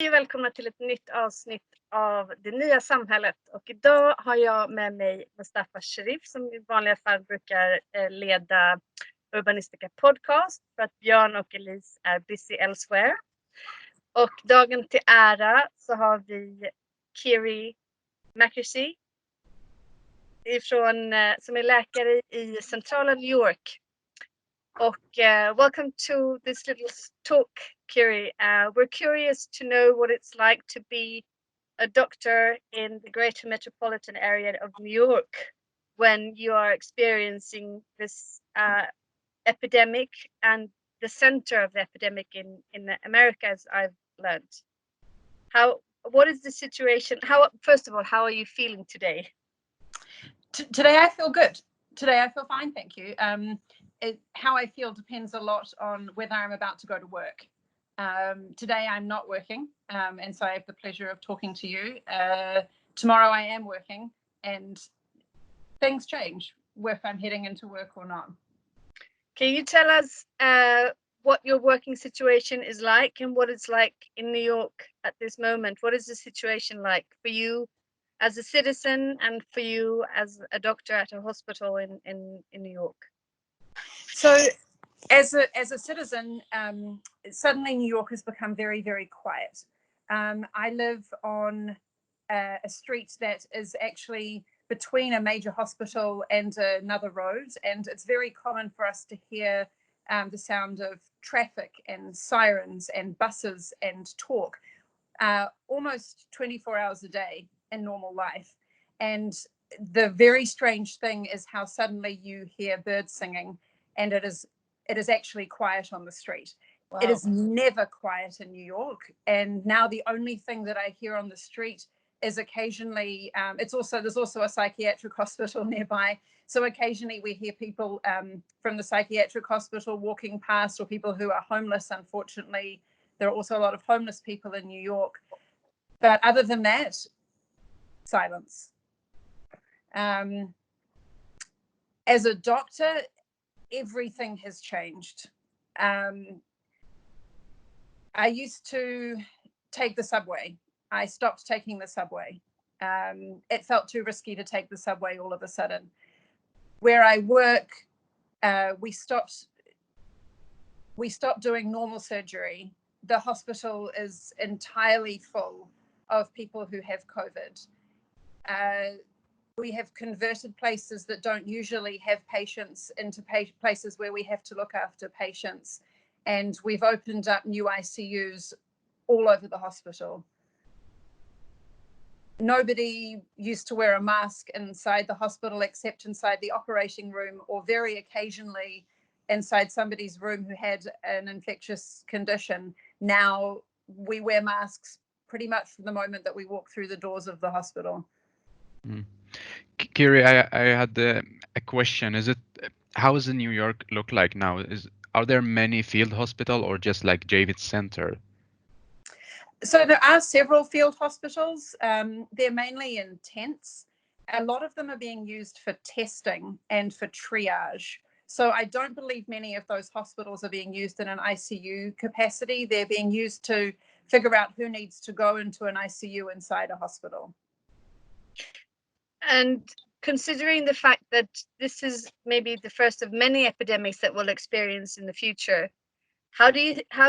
Hej och välkomna till ett nytt avsnitt av det nya samhället. Och idag har jag med mig Mustafa Sherif som i vanliga fall brukar leda Urbanistica podcast för att Björn och Louise är busy elsewhere. Och dagen till ära så har vi Kiri Mackersey som är läkare i centrala New York. Och welcome to this little talk, Kiri. We're curious to know what it's like to be a doctor in the greater metropolitan area of New York when you are experiencing this epidemic and the center of the epidemic in America, as I've learned. What is the situation? First of all, how are you feeling today? Today I feel good. Today I feel fine, thank you. How I feel depends a lot on whether I'm about to go to work. Today I'm not working, and so I have the pleasure of talking to you. Tomorrow I am working, and things change if I'm heading into work or not. Can you tell us what your working situation is like and what it's like in New York at this moment? What is the situation like for you as a citizen and for you as a doctor at a hospital in New York? So as a citizen, suddenly New York has become very, very quiet. I live on a street that is actually between a major hospital and another road, and it's very common for us to hear the sound of traffic and sirens and buses and talk almost 24 hours a day in normal life. And the very strange thing is how suddenly you hear birds singing, and it is actually quiet on the street. Wow. It is never quiet in New York, and now the only thing that I hear on the street is occasionally there's also a psychiatric hospital nearby, so occasionally we hear people from the psychiatric hospital walking past, or people who are homeless. Unfortunately, there are also a lot of homeless people in New York, but other than that, silence. As a doctor, everything has changed. I used to take the subway. I stopped taking the subway. It felt too risky to take the subway all of a sudden. Where I work, we stopped doing normal surgery. The hospital is entirely full of people who have COVID. We have converted places that don't usually have patients into places where we have to look after patients. And we've opened up new ICUs all over the hospital. Nobody used to wear a mask inside the hospital except inside the operating room, or very occasionally inside somebody's room who had an infectious condition. Now we wear masks pretty much from the moment that we walk through the doors of the hospital. Kiri, I had a question. How does New York look like now? Are there many field hospital or just like Javits Center? So there are several field hospitals. They're mainly in tents. A lot of them are being used for testing and for triage. So I don't believe many of those hospitals are being used in an ICU capacity. They're being used to figure out who needs to go into an ICU inside a hospital. And considering the fact that this is maybe the first of many epidemics that we'll experience in the future, how do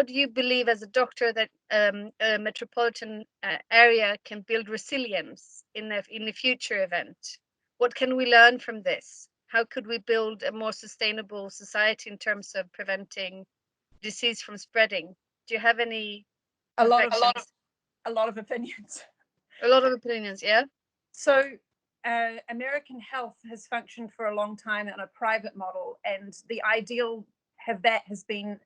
you believe as a doctor that a metropolitan area can build resilience in the future event? What can we learn from this? How could we build a more sustainable society in terms of preventing disease from spreading? Do you have any? A lot of opinions. A lot of opinions, yeah. So American health has functioned for a long time in a private model, and the ideal has been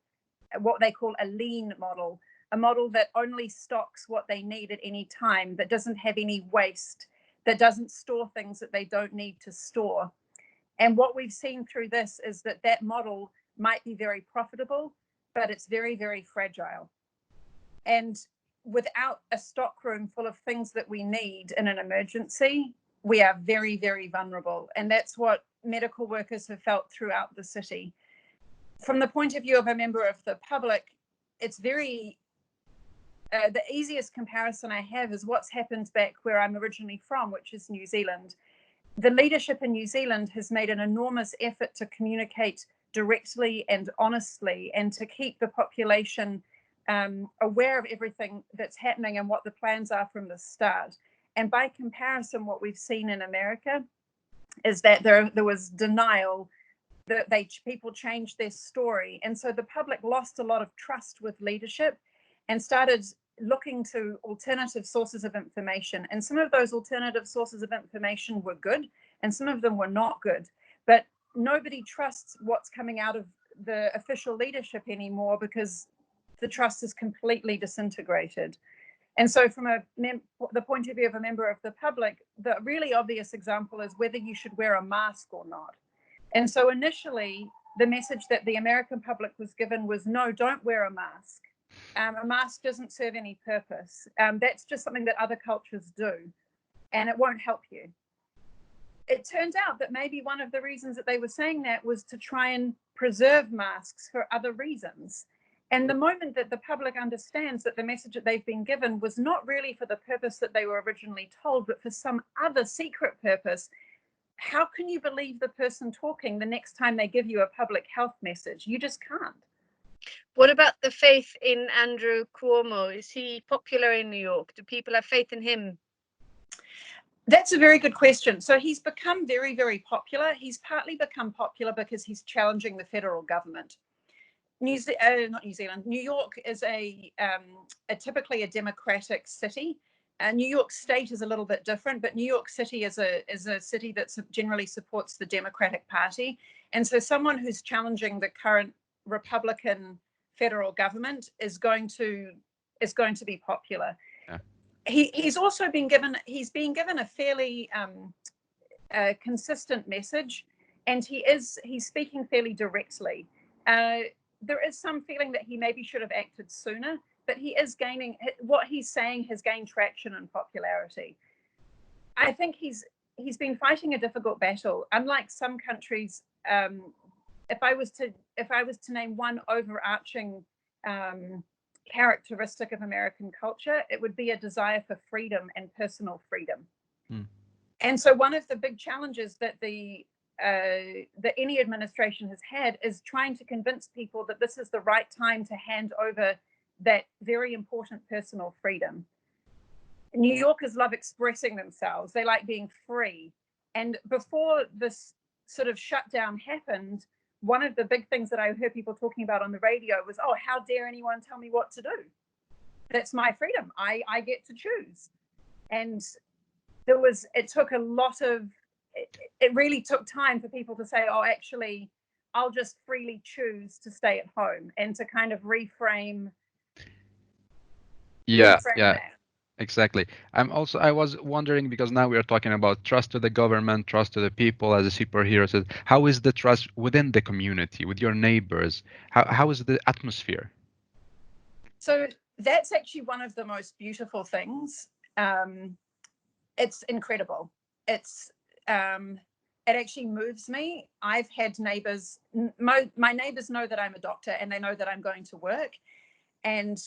what they call a lean model, a model that only stocks what they need at any time, that doesn't have any waste, that doesn't store things that they don't need to store. And what we've seen through this is that model might be very profitable, but it's very, very fragile. And without a stockroom full of things that we need in an emergency, we are very, very vulnerable. And that's what medical workers have felt throughout the city. From the point of view of a member of the public, it's very the easiest comparison I have is what's happened back where I'm originally from, which is New Zealand. The leadership in New Zealand has made an enormous effort to communicate directly and honestly, and to keep the population aware of everything that's happening and what the plans are from the start. And by comparison, what we've seen in America is that there was denial, that people changed their story, and so the public lost a lot of trust with leadership and started looking to alternative sources of information. And some of those alternative sources of information were good, and some of them were not good. But nobody trusts what's coming out of the official leadership anymore, because the trust is completely disintegrated. And so from the point of view of a member of the public, the really obvious example is whether you should wear a mask or not. And so initially, the message that the American public was given was, no, don't wear a mask. A mask doesn't serve any purpose. That's just something that other cultures do, and it won't help you. It turned out that maybe one of the reasons that they were saying that was to try and preserve masks for other reasons. And the moment that the public understands that the message that they've been given was not really for the purpose that they were originally told, but for some other secret purpose, how can you believe the person talking the next time they give you a public health message? You just can't. What about the faith in Andrew Cuomo? Is he popular in New York? Do people have faith in him? That's a very good question. So he's become very, very popular. He's partly become popular because he's challenging the federal government. New York is a typically a democratic city. New York State is a little bit different, but New York City is a city that generally supports the Democratic Party. And so someone who's challenging the current Republican federal government is going to be popular. Yeah. He's also been given a fairly consistent message, and he's speaking fairly directly. There is some feeling that he maybe should have acted sooner, but he is gaining, what he's saying has gained traction and popularity. I think he's been fighting a difficult battle. Unlike some countries, if I was to name one overarching characteristic of American culture, it would be a desire for freedom and personal freedom. And so one of the big challenges that any administration has had is trying to convince people that this is the right time to hand over that very important personal freedom. New Yorkers love expressing themselves. They like being free. And before this sort of shutdown happened, one of the big things that I heard people talking about on the radio was, oh, how dare anyone tell me what to do? That's my freedom. I get to choose. And it really took time for people to say, oh, actually, I'll just freely choose to stay at home, and to kind of reframe. Yeah, exactly. I was wondering, because now we are talking about trust to the government, trust to the people as a superhero says. How is the trust within the community, with your neighbors? How is the atmosphere? So that's actually one of the most beautiful things. It's incredible. It actually moves me. I've had neighbors, my neighbors know that I'm a doctor, and they know that I'm going to work. And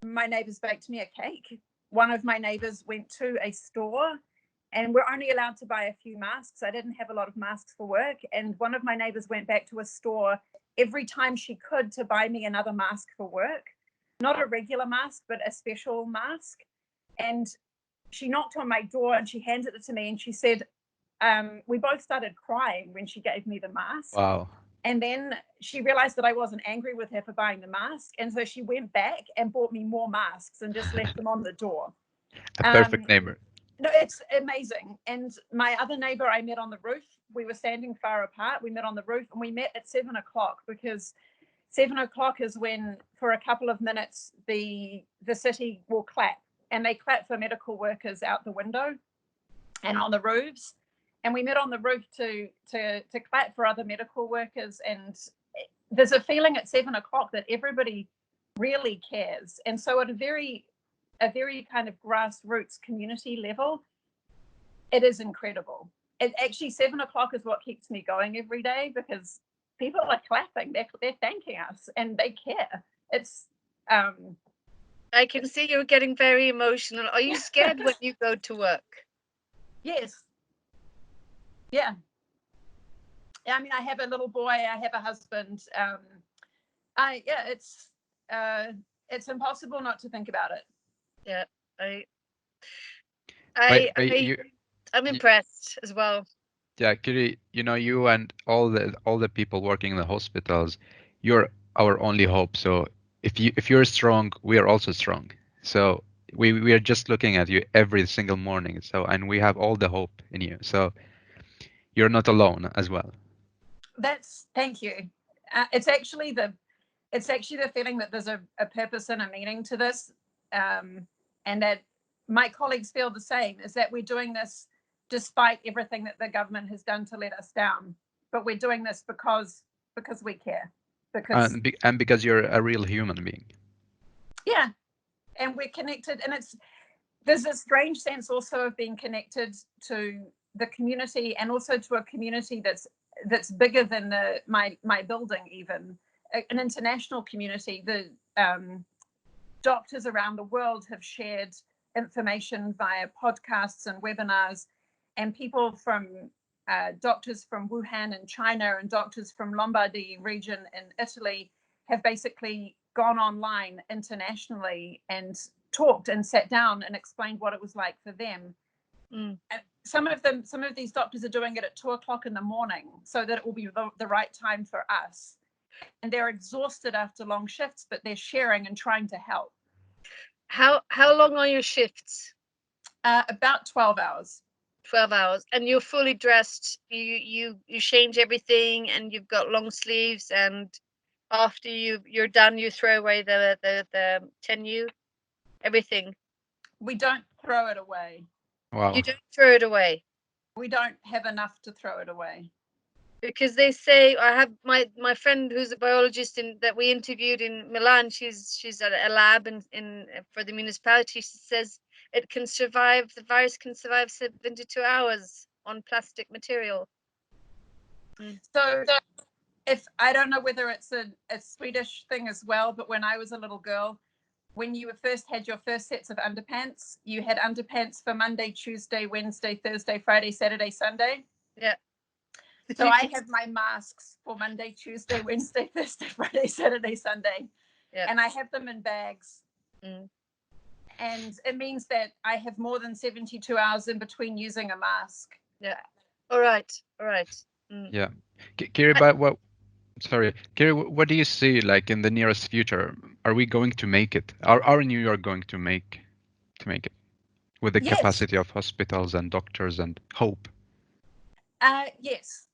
my neighbors baked me a cake. One of my neighbors went to a store, and we're only allowed to buy a few masks. I didn't have a lot of masks for work. And one of my neighbors went back to a store every time she could to buy me another mask for work. Not a regular mask, but a special mask. And she knocked on my door and she handed it to me, and she said, we both started crying when she gave me the mask. Wow. And then she realized that I wasn't angry with her for buying the mask. And so she went back and bought me more masks and just left them on the door. A perfect neighbor. No, it's amazing. And my other neighbor I met on the roof. We were standing far apart. We met on the roof, and we met at 7 o'clock, because 7 o'clock is when, for a couple of minutes, the city will clap. And they clap for medical workers out the window and on the roofs. And we met on the roof to clap for other medical workers. And there's a feeling at 7 o'clock that everybody really cares. And so at a very kind of grassroots community level, it is incredible. It actually, 7 o'clock is what keeps me going every day, because people are clapping, they're thanking us, and they care. It's I can see you're getting very emotional. Are you scared when you go to work? Yes. Yeah. I mean, I have a little boy. I have a husband. It's impossible not to think about it. Yeah, But I'm you impressed as well. yeah, Kiri, you and all the people working in the hospitals, you're our only hope. So if you're strong, we are also strong. So we are just looking at you every single morning. So and we have all the hope in you. So you're not alone as well. Thank you. It's actually the feeling that there's a purpose and a meaning to this, and that my colleagues feel the same. Is that we're doing this despite everything that the government has done to let us down, but we're doing this because we care. Because And because you're a real human being. yeah, and we're connected, and there's a strange sense also of being connected to the community, and also to a community that's bigger than my building, even an international community. The doctors around the world have shared information via podcasts and webinars, and people from doctors from Wuhan in China and doctors from Lombardy region in Italy have basically gone online internationally and talked and sat down and explained what it was like for them. Mm. And some of these doctors are doing it at 2:00 in the morning so that it will be the right time for us. And they're exhausted after long shifts, but they're sharing and trying to help. How long are your shifts? About 12 hours. 12 hours, and you're fully dressed. You change everything, and you've got long sleeves, and after you're done, you throw away the tenue, everything. We don't throw it away. Wow. You don't throw it away. We don't have enough to throw it away. Because they say, I have my friend who's a biologist that we interviewed in Milan. She's at a lab in for the municipality. She says the virus can survive 72 hours on plastic material. So if I don't know whether it's a Swedish thing as well, but when I was a little girl, when you first had your first sets of underpants, you had underpants for Monday, Tuesday, Wednesday, Thursday, Friday, Saturday, Sunday. Yeah. So I have my masks for Monday, Tuesday, Wednesday, Thursday, Friday, Saturday, Sunday. Yeah. And I have them in bags. Mm. And it means that I have more than 72 hours in between using a mask. Yeah. All right. Mm. Yeah. Kiri, sorry, Kiri, what do you see like in the nearest future? Are we going to make it? Are New York going to make it with the Yes. capacity of hospitals and doctors and hope? Yes.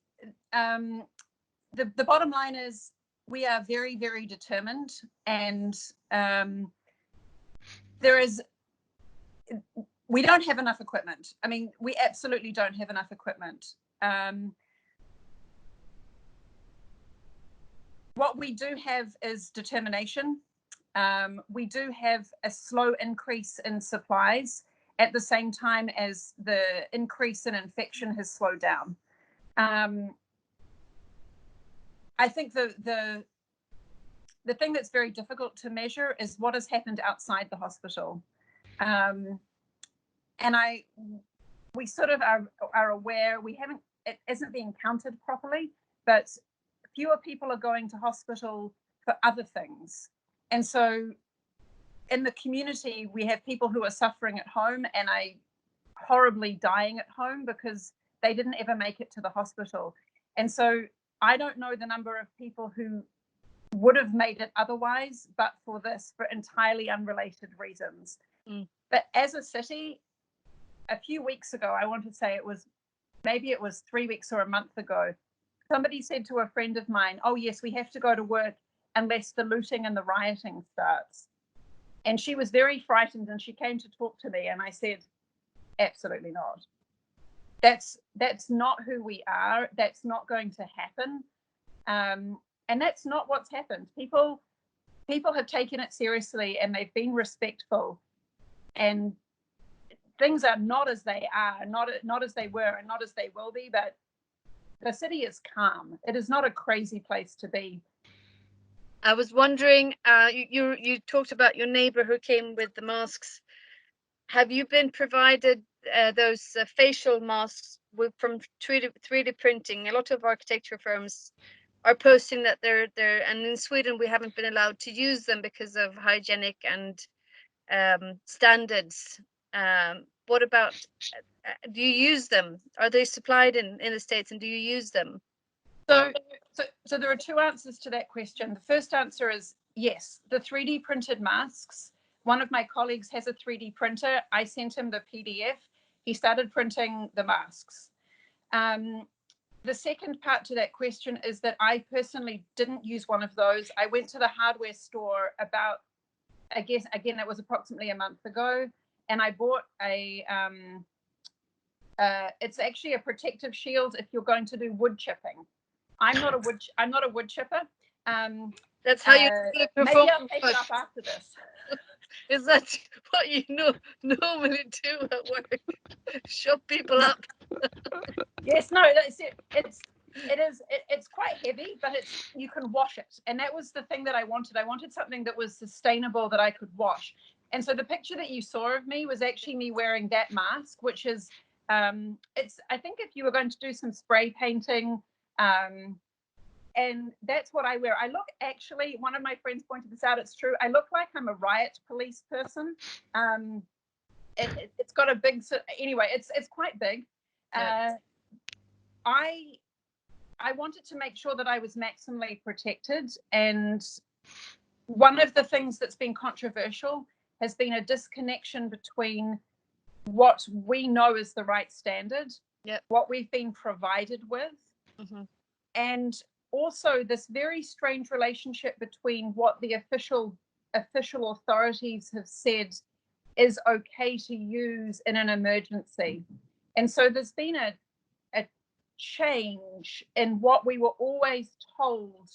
The bottom line is we are very, very determined, and we don't have enough equipment. I mean, we absolutely don't have enough equipment. What we do have is determination. We do have a slow increase in supplies at the same time as the increase in infection has slowed down. I think the thing that's very difficult to measure is what has happened outside the hospital. And we sort of are aware it isn't being counted properly, but fewer people are going to hospital for other things. And so in the community, we have people who are suffering at home and are horribly dying at home because they didn't ever make it to the hospital. And so I don't know the number of people who would have made it otherwise, but for this, for entirely unrelated reasons. Mm. But as a city, a few weeks ago, I want to say maybe it was 3 weeks or a month ago, somebody said to a friend of mine, oh yes, we have to go to work unless the looting and the rioting starts. And she was very frightened, and she came to talk to me, and I said, absolutely not. That's not who we are. That's not going to happen. And that's not what's happened. People have taken it seriously, and they've been respectful, and things are not as they are, not as they were, and not as they will be, but the city is calm. It is not a crazy place to be. I was wondering, you talked about your neighbor who came with the masks. Have you been provided those facial masks from 3D printing? A lot of architecture firms are posting that they're and in Sweden we haven't been allowed to use them because of hygienic and standards. What about, do you use them? Are they supplied in the States, and do you use them? So there are two answers to that question. The first answer is yes, the 3D printed masks. One of my colleagues has a 3D printer. I sent him the PDF. He started printing the masks. The second part to that question is that I personally didn't use one of those. I went to the hardware store about, I guess, again, it was approximately a month ago, and I bought a, it's actually a protective shield if you're going to do wood chipping. I'm not a wood chipper. That's how you perform. Maybe I'll take it up after this. Is that what you normally do at work? Shut people up? Yes, no, that's it. It's quite heavy, but you can wash it, and that was the thing that I wanted. I wanted something that was sustainable that I could wash. And so the picture that you saw of me was actually me wearing that mask, which is it's, I think if you were going to do some spray painting, and that's what I wear. I look, actually, one of my friends pointed this out, it's true, I look like I'm a riot police person. It's got a big, anyway, it's quite big. I wanted to make sure that I was maximally protected, and one of the things that's been controversial has been a disconnection between what we know is the right standard, what we've been provided with, and also this very strange relationship between what the official authorities have said is okay to use in an emergency. And so there's been a change in what we were always told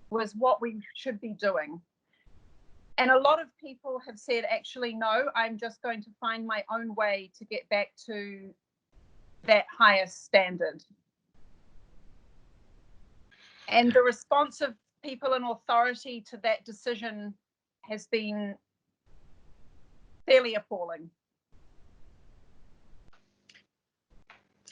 was what we should be doing. And a lot of people have said, actually, no, I'm just going to find my own way to get back to that higher standard. And the response of people in authority to that decision has been fairly appalling.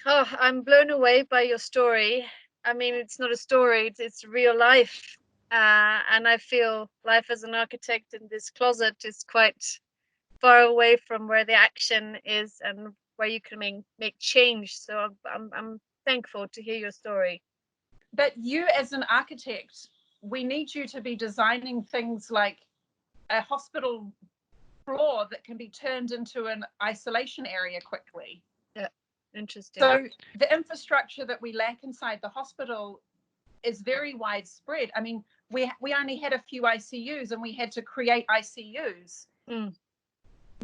Oh, I'm blown away by your story. I mean, it's not a story, it's real life. And I feel life as an architect in this closet is quite far away from where the action is and where you can make change. So I'm thankful to hear your story. But you as an architect, we need you to be designing things like a hospital floor that can be turned into an isolation area quickly. Yeah, interesting. So the infrastructure that we lack inside the hospital is very widespread. I mean, we only had a few ICUs, and we had to create ICUs.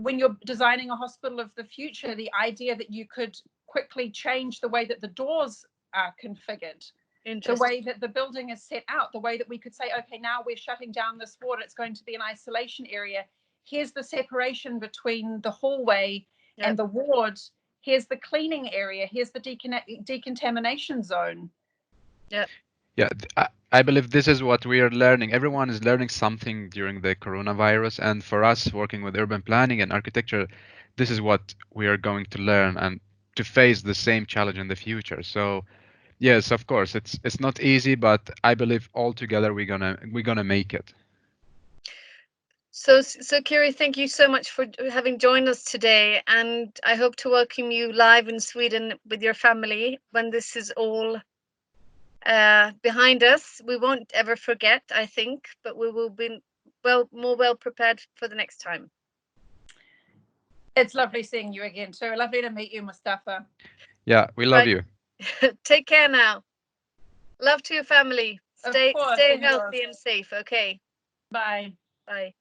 When you're designing a hospital of the future, the idea that you could quickly change the way that the doors are configured, the way that the building is set out, the way that we could say, okay, now we're shutting down this ward, it's going to be an isolation area. Here's the separation between the hallway and the ward. Here's the cleaning area. Here's the decontamination zone. Yeah, I believe this is what we are learning. Everyone is learning something during the coronavirus, and for us working with urban planning and architecture, this is what we are going to learn and to face the same challenge in the future. So yes, of course, it's not easy, but I believe all together we're gonna make it. So Kiri, thank you so much for having joined us today, and I hope to welcome you live in Sweden with your family when this is all behind us. We won't ever forget, I think, but we will be more well prepared for the next time. It's lovely seeing you again too. Lovely to meet you, Mustafa. Yeah, we love you. Take care now. Love to your family. Stay healthy and safe. Okay. Bye. Bye.